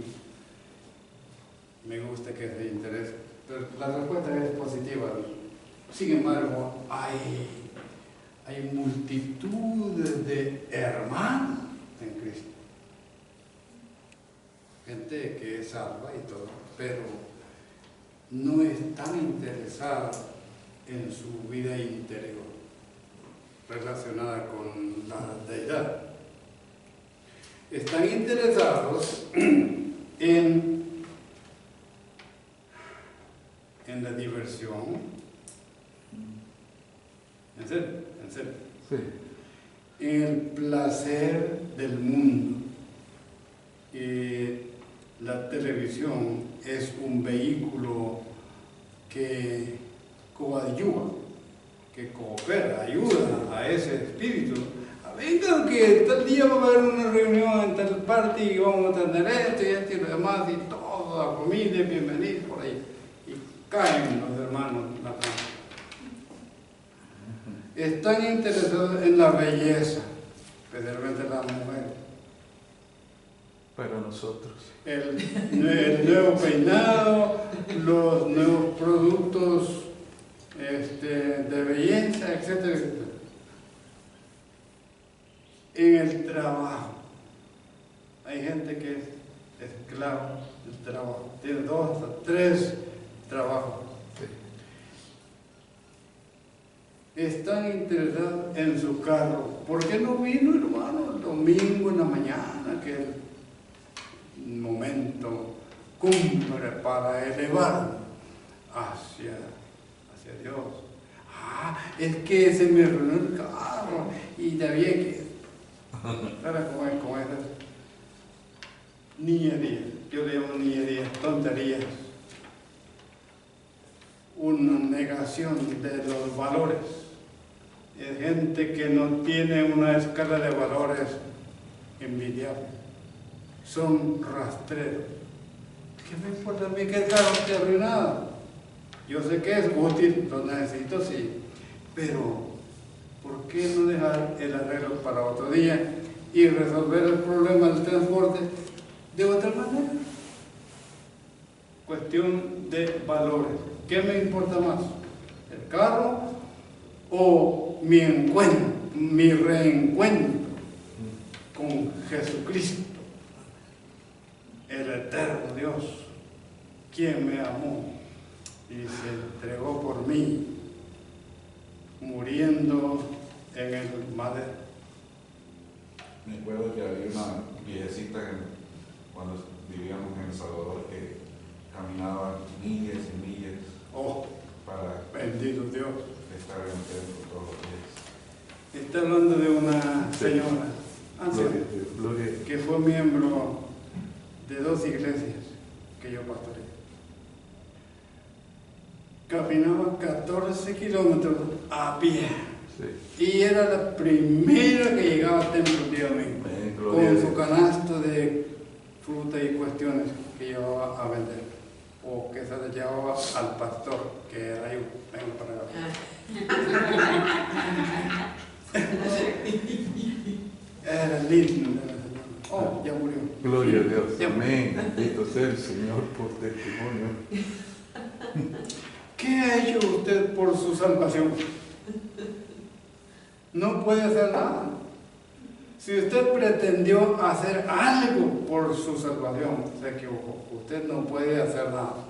Speaker 1: me gusta que se interese. Pero la respuesta es positiva. Sin embargo, hay multitudes de hermanos en Cristo. Gente que es salva y todo, pero no están interesada en su vida interior relacionada con la deidad. Están interesados en la diversión. ¿En serio? ¿En serio?
Speaker 3: Sí.
Speaker 1: En el placer del mundo. La televisión es un vehículo que coadyuva, que coopera, ayuda a ese espíritu. Venga, que tal día va a haber una reunión en tal parte y vamos a tener esto y lo demás, y toda la familia, bienvenidos por ahí. Y caen los hermanos la trampa. Están interesados en la belleza, especialmente las mujeres.
Speaker 3: Para nosotros.
Speaker 1: El nuevo peinado, los nuevos productos de belleza, etcétera, etcétera. En el trabajo, hay gente que es esclavo del trabajo, tiene 2 hasta 3 trabajos. Están interesados en su carro. ¿Por qué no vino, hermano, el domingo en la mañana, que es el momento cumbre para elevar hacia Dios? Es que se me arruinó el carro y todavía que... ¿Sabes cómo es? ¿Cómo es? Niñerías. Yo le llamo niñerías, tonterías. Una negación de los valores. Es gente que no tiene una escala de valores envidiable. Son rastreros. ¿Qué me importa a mí que el carro esté arruinado? Yo sé que es útil, lo necesito, sí, pero ¿por qué no dejar el arreglo para otro día y resolver el problema del transporte de otra manera? Cuestión de valores. ¿Qué me importa más? ¿El carro o mi encuentro, mi reencuentro con Jesucristo, el eterno Dios, quien me amó y se entregó por mí, muriendo en el madero?
Speaker 2: Me acuerdo que había una viejecita cuando vivíamos en El Salvador que caminaba millas y millas para
Speaker 1: Bendito Dios.
Speaker 2: estar en el templo todos los días.
Speaker 1: Está hablando de una señora anciana
Speaker 3: Gloria.
Speaker 1: que fue miembro de 2 iglesias que yo pastoreé. Caminaba 14 kilómetros a pie.
Speaker 3: Sí.
Speaker 1: Y era la primera que llegaba al templo el día domingo,
Speaker 3: Gloria a
Speaker 1: con
Speaker 3: Dios.
Speaker 1: su canasto de fruta y cuestiones que llevaba a vender, o que se le llevaba al pastor, que era yo. Vengo para acá. Era lindo la señora. Oh, ya murió.
Speaker 3: Gloria a Dios.
Speaker 1: Ya.
Speaker 3: Amén. Bendito sea el Señor por testimonio.
Speaker 1: ¿Qué ha hecho usted por su salvación? No puede hacer nada. Si usted pretendió hacer algo por su salvación, se equivocó. Usted no puede hacer nada.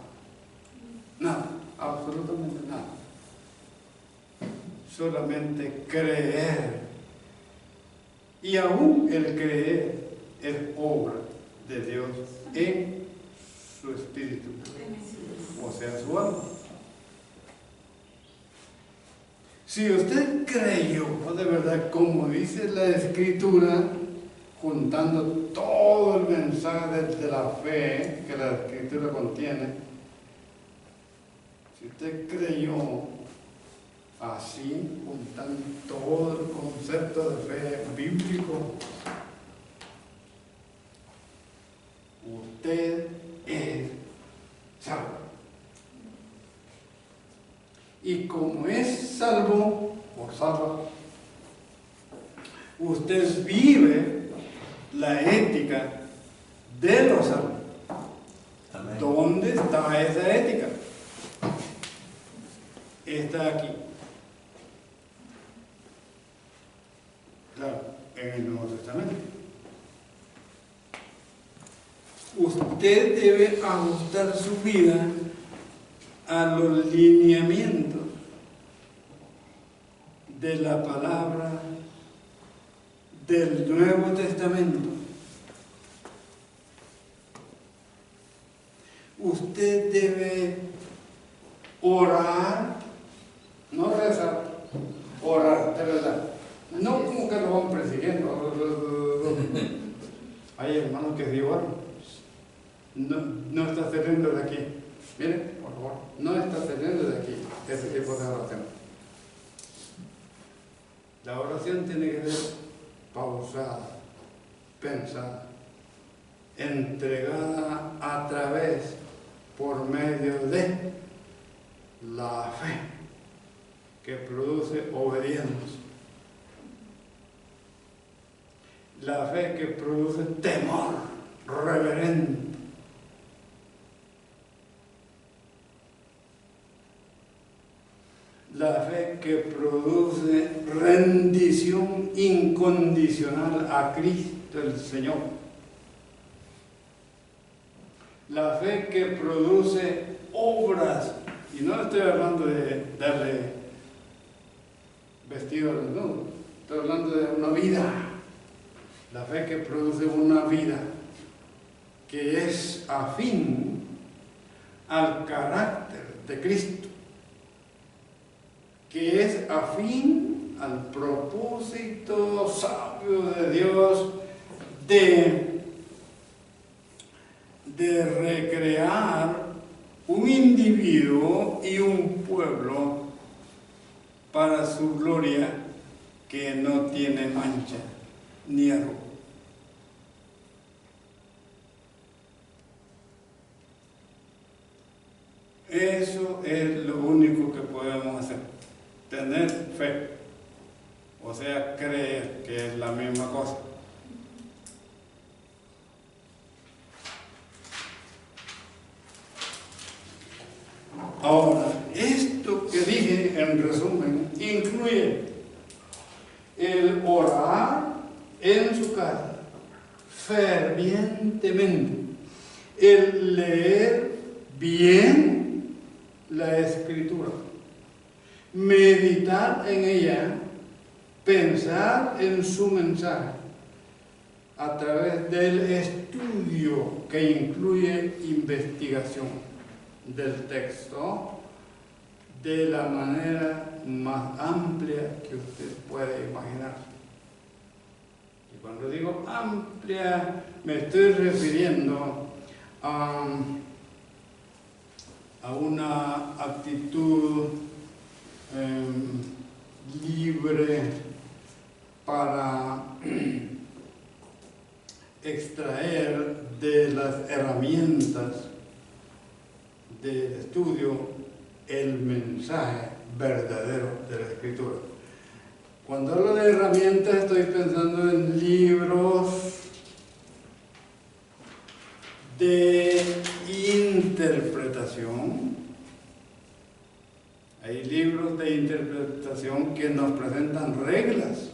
Speaker 1: Nada, absolutamente nada. Solamente creer. Y aún el creer es obra de Dios en su espíritu, o sea, su alma. Si usted creyó de verdad, como dice la Escritura, juntando todo el mensaje de la fe que la Escritura contiene, si usted creyó así juntan todo el concepto de fe bíblico. Usted es salvo. Y como es salvo o salva, usted vive la ética de los salvos.
Speaker 3: Amén.
Speaker 1: ¿Dónde está esa ética? Está aquí. Claro, en el Nuevo Testamento. Usted debe ajustar su vida a los lineamientos de la palabra del Nuevo Testamento. Usted debe orar, no rezar, orar, de verdad. No como que lo van persiguiendo. Hay hermanos que digan, no está saliendo de aquí. Miren, por favor, no está saliendo de aquí ese tipo de oración. La oración tiene que ser pausada, pensada, entregada a través, por medio de la fe que produce obediencia, la fe que produce temor reverente, la fe que produce rendición incondicional a Cristo el Señor, la fe que produce obras, y no estoy hablando de darle vestido desnudo, estoy hablando de una vida, la fe que produce una vida que es afín al carácter de Cristo, que es afín al propósito sabio de Dios de recrear un individuo y un pueblo para su gloria que no tiene mancha ni arruga. Eso es lo único que podemos hacer. Tener fe, o sea, creer que es la misma cosa. Ahora, esto que dije en resumen incluye el orar en su casa fervientemente, el leer bien la Escritura, meditar en ella, pensar en su mensaje a través del estudio que incluye investigación del texto de la manera más amplia que usted puede imaginar. Y cuando digo amplia, me estoy refiriendo a una actitud libre para extraer de las herramientas del estudio el mensaje verdadero de la Escritura. Cuando hablo de herramientas estoy pensando en libros de interpretación. Hay libros de interpretación que nos presentan reglas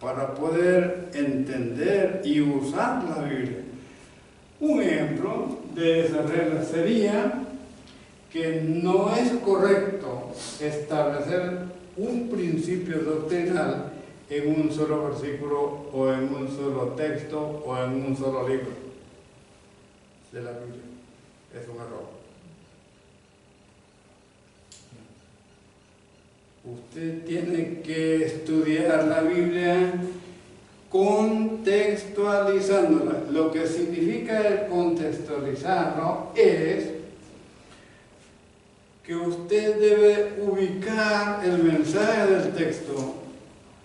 Speaker 1: para poder entender y usar la Biblia. Un ejemplo de esas reglas sería que no es correcto establecer un principio doctrinal en un solo versículo o en un solo texto o en un solo libro de la Biblia. Es un error. Usted tiene que estudiar la Biblia contextualizándola. Lo que significa el contextualizarlo es que usted debe ubicar el mensaje del texto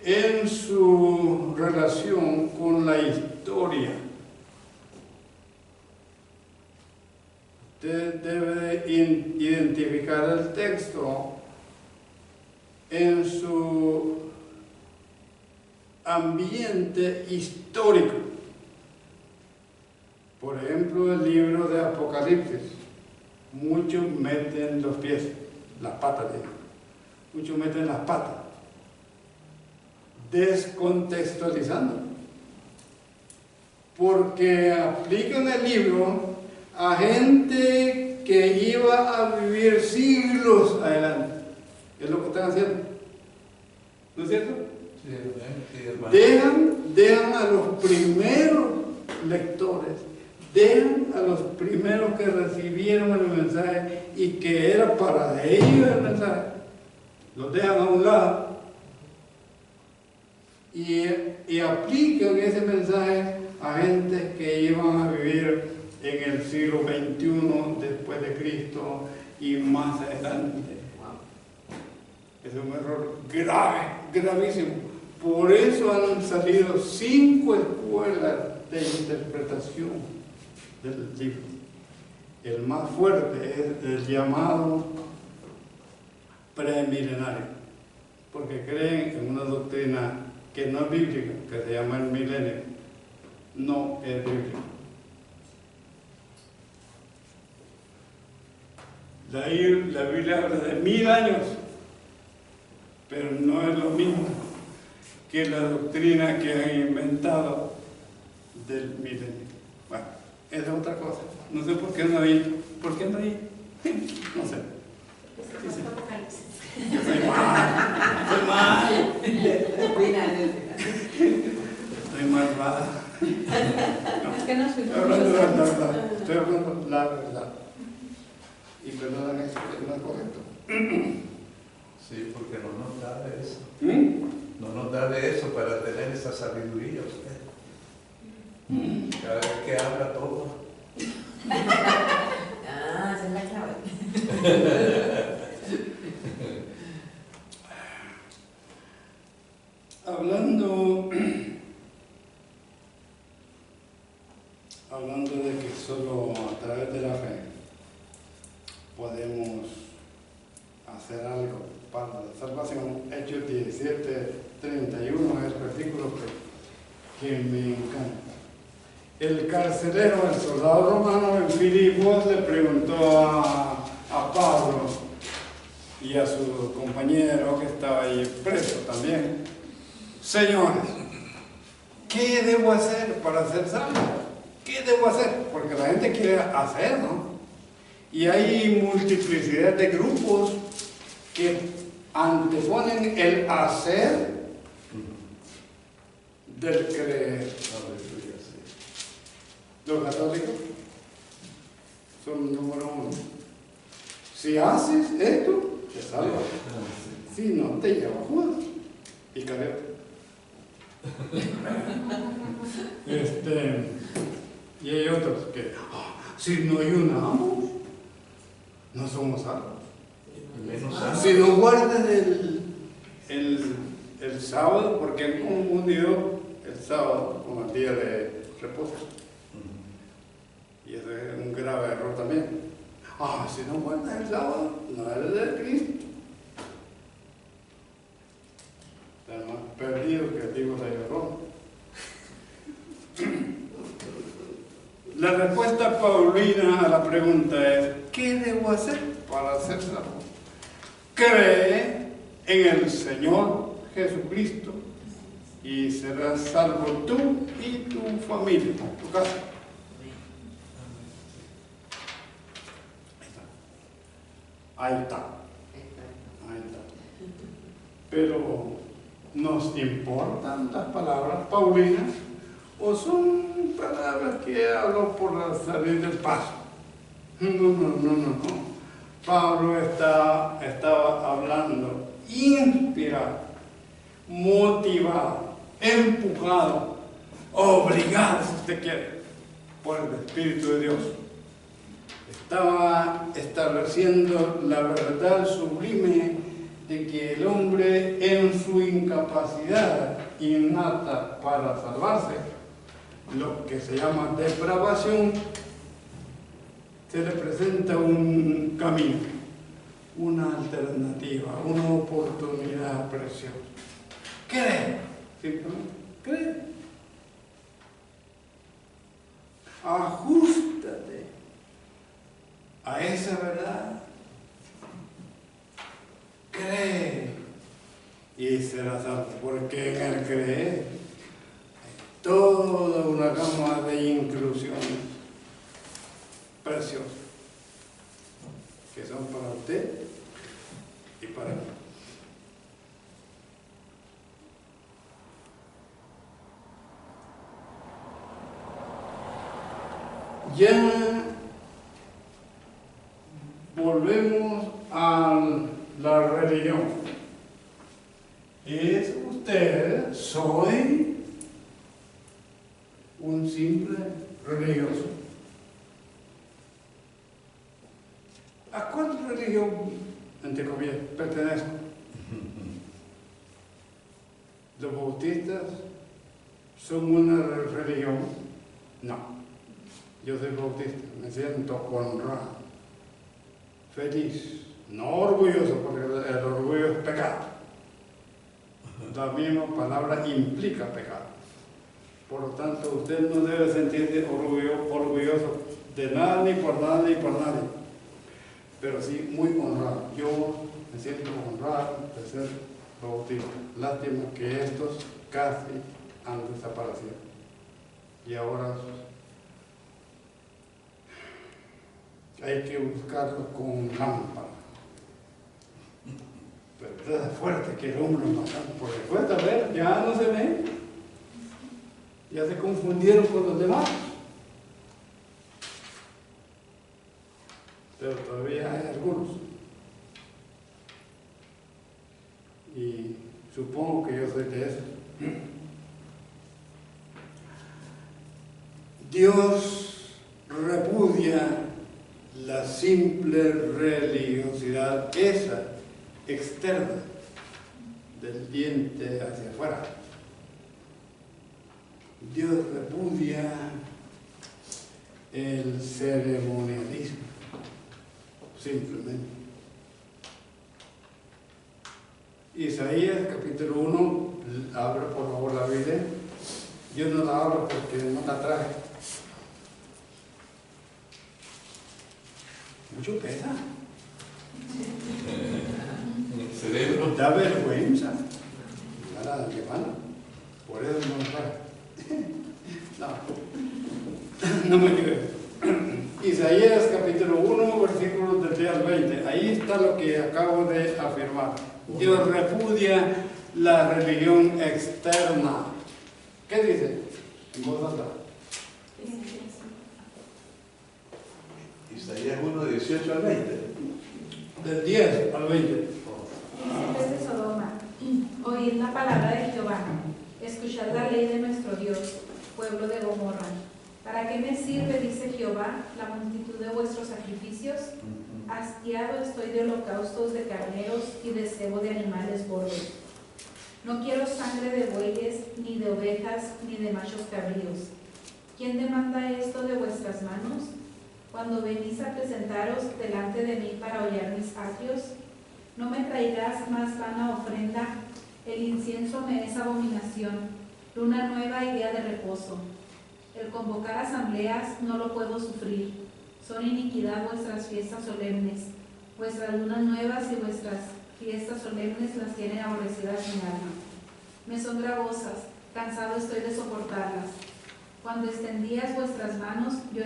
Speaker 1: en su relación con la historia. Usted debe identificar el texto en su ambiente histórico. Por ejemplo, el libro de Apocalipsis. Muchos meten los pies, las patas, digo. Muchos meten las patas, descontextualizando, porque aplican el libro a gente que iba a vivir siglos adelante. Es lo que están haciendo, ¿no es cierto?
Speaker 3: Sí, hermano.
Speaker 1: Dejan a los primeros lectores, dejan a los primeros que recibieron el mensaje y que era para ellos el mensaje, los dejan a un lado y aplican ese mensaje a gente que iban a vivir en el siglo XXI después de Cristo y más adelante. Es un error grave, gravísimo. Por eso han salido 5 escuelas de interpretación del libro. El más fuerte es el llamado premilenario, porque creen en una doctrina que no es bíblica, que se llama el milenio. No es bíblica. La Biblia habla de 1000 años, pero no es lo mismo que la doctrina que han inventado del milenio. Bueno, esa es otra cosa. No sé por qué no hay. ¿Por qué no hay? No sé.
Speaker 5: Es Apocalipsis.
Speaker 1: Yo soy mal. Estoy malvada.
Speaker 5: Es que no soy
Speaker 1: Estoy hablando la verdad. Estoy hablando la verdad. Y perdóname si no es correcto.
Speaker 3: Sí, porque no nos da de eso.
Speaker 1: ¿Mm?
Speaker 3: No nos da de eso para tener esa sabiduría usted. Cada vez que habla todo.
Speaker 4: Ah, esa es la clave.
Speaker 1: Hablando de que solo a través de la fe podemos hacer algo para la salvación. Hechos 17:31 es el versículo que me encanta. El carcelero, el soldado romano en Filipos, le preguntó a Pablo y a su compañero que estaba ahí preso también: señores, ¿qué debo hacer para ser salvo? ¿Qué debo hacer? Porque la gente quiere hacer, ¿no? Y hay multiplicidad de grupos que anteponen el hacer del creer. Los católicos son número 1. Si haces esto, te salvas. Si no, te lleva Judas y Caleb. Y hay otros que, si no ayunamos, no somos salvos. Si no guardas el sábado, porque han confundido el sábado con el día de reposo. Y ese es un grave error también. Si no guardas el sábado, no eres de Cristo. Estás más perdido que antiguos de error. La respuesta paulina a la pregunta es: ¿qué debo hacer para ser salvo? Cree en el Señor Jesucristo y serás salvo tú y tu familia, tu casa. Ahí está. Pero, ¿nos importan las palabras paulinas o son palabras que hablo por salir del paso? No. Pablo estaba hablando inspirado, motivado, empujado, obligado, si usted quiere, por el Espíritu de Dios. estaba estableciendo la verdad sublime de que el hombre en su incapacidad innata para salvarse, lo que se llama depravación, se le presenta un camino, una alternativa, una oportunidad preciosa. Cree, simplemente cree. Ajústate a esa verdad. Cree y serás salvo, porque en el creer hay toda una gama de inclusiones preciosas que son para usted y para mí. Ya volvemos a la religión. ¿Es usted, soy un simple religioso? ¿A cuál religión, entre comillas, pertenezco? ¿Los bautistas son una religión? No. Yo soy bautista, me siento honrado, feliz, no orgulloso, porque el orgullo es pecado. La misma palabra implica pecado. Por lo tanto, usted no debe sentirse orgulloso de nada, ni por nada, ni por nadie. Pero sí muy honrado. Yo me siento honrado de ser bautista. Lástima que estos casi han desaparecido. Y ahora hay que buscarlos con lámpara. Pero es fuerte que el hombre no pasa, porque cuesta ver, ya no se ven, ya se confundieron con los demás. Pero todavía hay algunos. Y supongo que yo soy de esos. Dios repudia la simple religiosidad, esa externa, del diente hacia afuera. Dios repudia el ceremonialismo, simplemente. Isaías capítulo 1, abra por favor la Biblia. Yo no la abro porque no la traje. Mucho pesa.
Speaker 3: El cerebro.
Speaker 1: Da vergüenza. Nada que van. Por eso no lo traje. No me digas. Isaías capítulo 1, versículos del 10 al 20. Ahí está lo que acabo de afirmar. Dios repudia la religión externa. ¿Qué dice? En voz alta.
Speaker 3: Isaías 1, 18 al 20.
Speaker 1: Del 10 al 20.
Speaker 5: Príncipes de Sodoma, oíd la palabra de Jehová, escuchad la ley de nuestro Dios, pueblo de Gomorra. ¿Para qué me sirve, dice Jehová, la multitud de vuestros sacrificios? Hastiado estoy de holocaustos de carneros y de cebo de animales gordos. No quiero sangre de bueyes, ni de ovejas, ni de machos cabríos. ¿Quién demanda esto de vuestras manos? Cuando venís a presentaros delante de mí para hollar mis atrios, no me traigas más vana ofrenda, el incienso me es abominación, luna nueva y día de reposo. El convocar asambleas no lo puedo sufrir, son iniquidad vuestras fiestas solemnes, vuestras lunas nuevas y vuestras fiestas solemnes las tienen aborrecidas mi alma. Me son gravosas, cansado estoy de soportarlas. Cuando extendáis vuestras manos, yo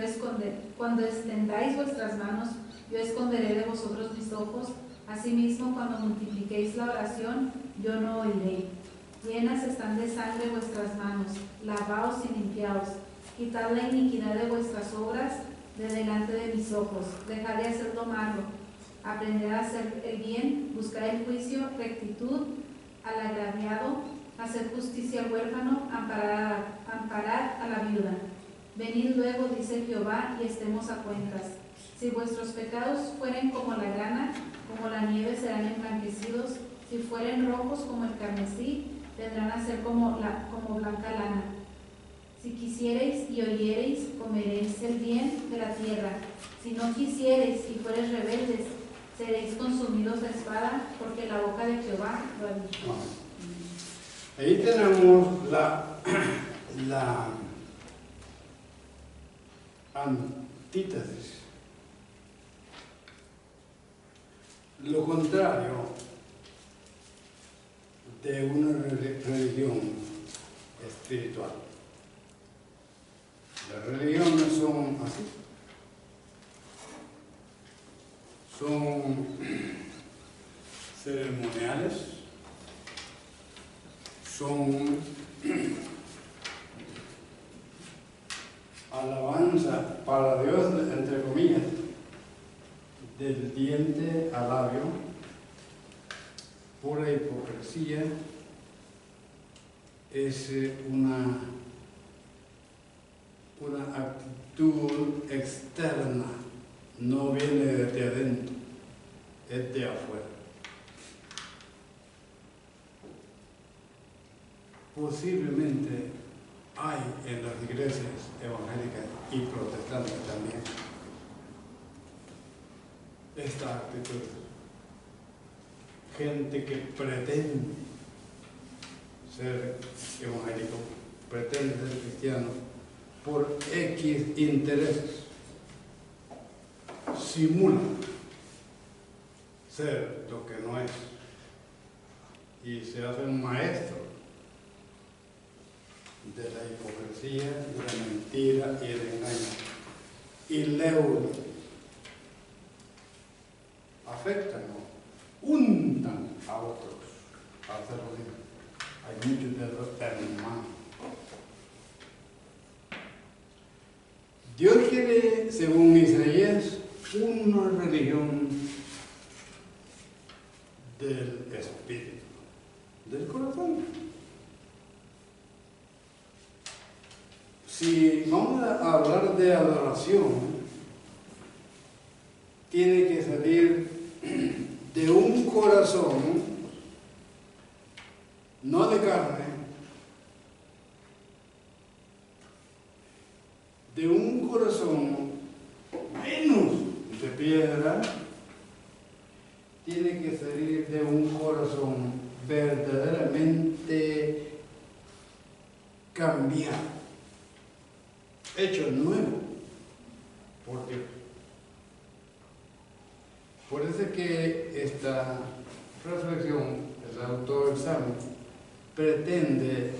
Speaker 5: esconderé de vosotros mis ojos. Asimismo, cuando multipliquéis la oración, yo no oiré. Llenas están de sangre vuestras manos, lavaos y limpiaos. Quitad la iniquidad de vuestras obras de delante de mis ojos. Dejad de hacer lo malo. Aprended a hacer el bien, buscad el juicio, rectitud al agraviado, hacer justicia al huérfano, amparar a la viuda. Venid luego, dice Jehová, y estemos a cuentas. Si vuestros pecados fueren como la grana, como la nieve serán emblanquecidos. Si fueren rojos como el carmesí, vendrán a ser como blanca lana. Si quisiereis y oyereis, comeréis el bien de la tierra. Si no quisiereis y fuereis rebeldes, seréis consumidos de espada, porque la boca de Jehová lo ha dicho.
Speaker 1: Ahí tenemos la antítesis. Lo contrario de una religión espiritual. Las religiones son así. Son ceremoniales, son alabanza para Dios, entre comillas, del diente al labio, pura hipocresía, es una actitud externa, no viene desde adentro, es de afuera. Posiblemente hay en las iglesias evangélicas y protestantes también esta actitud. Gente que pretende ser evangélico, pretende ser cristiano por X intereses, simula ser lo que no es y se hace un maestro de la hipocresía, de la mentira y el engaño. Y leudan, afectan, untan a otros a hacer lo mismo. Hay muchos de los hermanos. Dios quiere, según Isaías, una religión del espíritu, del corazón. Si vamos a hablar de adoración, tiene que salir de un corazón, no de carne, de un corazón menos de piedra, tiene que salir de un corazón verdaderamente cambiado, hecho nuevo por Dios. Por eso es que esta reflexión, el autoexamen, pretende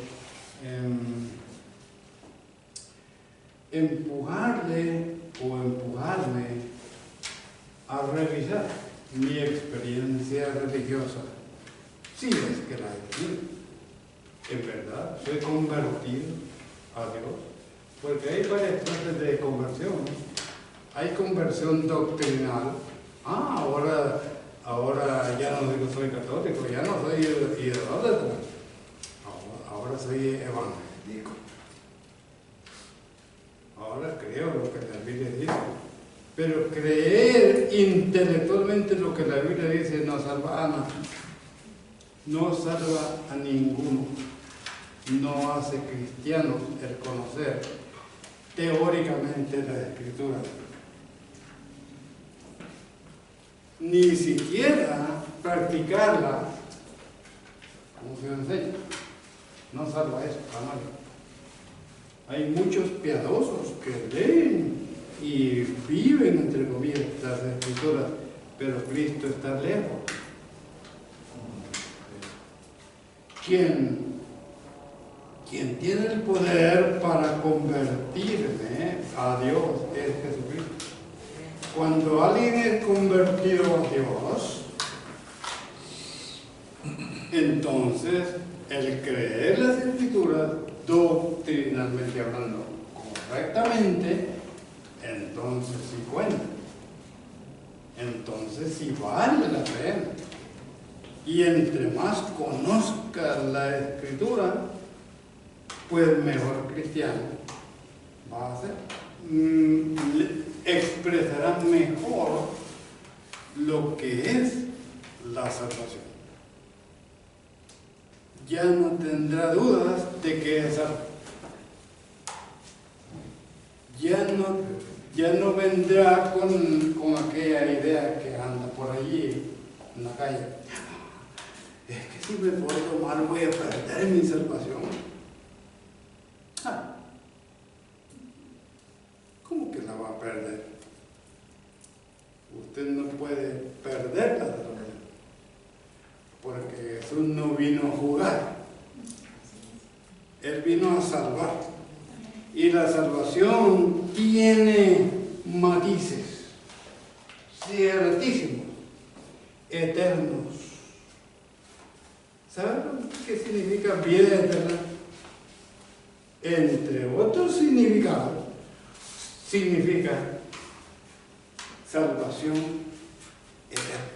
Speaker 1: empujarle o empujarme a revisar mi experiencia religiosa, si es que la he tenido. En verdad, soy convertido a Dios, porque hay varias clases de conversión. Hay conversión doctrinal. Ahora ya no digo soy católico, ya no soy idólatra, ahora soy evangélico. Ahora creo lo que la Biblia dice. Pero creer intelectualmente lo que la Biblia dice no salva a nadie. No salva a ninguno. No hace cristianos el conocer teóricamente la Escritura. Ni siquiera practicarla como se enseña. No salva eso a nadie. Hay muchos piadosos que leen y viven, entre comillas, las Escrituras, pero Cristo está lejos. Quien tiene el poder para convertirme a Dios es Jesucristo. Cuando alguien es convertido a Dios, entonces el creer las Escrituras, doctrinalmente hablando, correctamente, entonces sí cuenta. Entonces sí vale la pena. Y entre más conozca la Escritura, pues mejor cristiano va a ser, expresará mejor lo que es la salvación. Ya no tendrá dudas de que es salvo. Ya no vendrá con aquella idea que anda por allí en la calle. Es que si me porto mal voy a perder mi salvación. ¿Cómo que la va a perder? Usted no puede perder la salvación, porque Jesús no vino a jugar, Él vino a salvar. Y la salvación tiene matices ciertísimos, eternos. ¿Saben qué significa vida eterna? Entre otros significados, significa salvación eterna.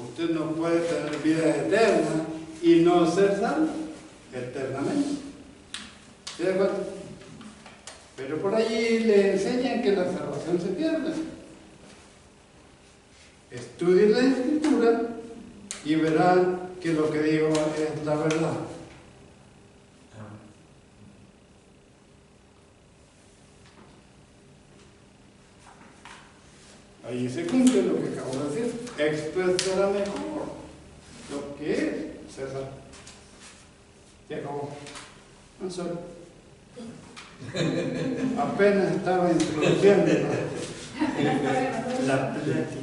Speaker 1: Usted no puede tener vida eterna y no ser salvo eternamente. ¿Se da cuenta? Pero por allí le enseñan que la salvación se pierde. Estudien la Escritura y verán que lo que digo es la verdad. Ahí se cumple lo que acabo de decir. Expresará mejor lo que es César. Se acabó. No solo. Apenas estaba introduciendo la plática.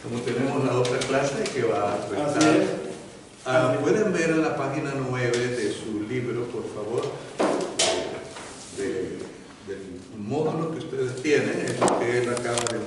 Speaker 3: Como tenemos la otra clase que va a
Speaker 1: Así
Speaker 3: tratar.
Speaker 1: es.
Speaker 3: Pueden ver en la página 9 de su libro, por favor, del módulo que ustedes tienen, es lo que él acaba de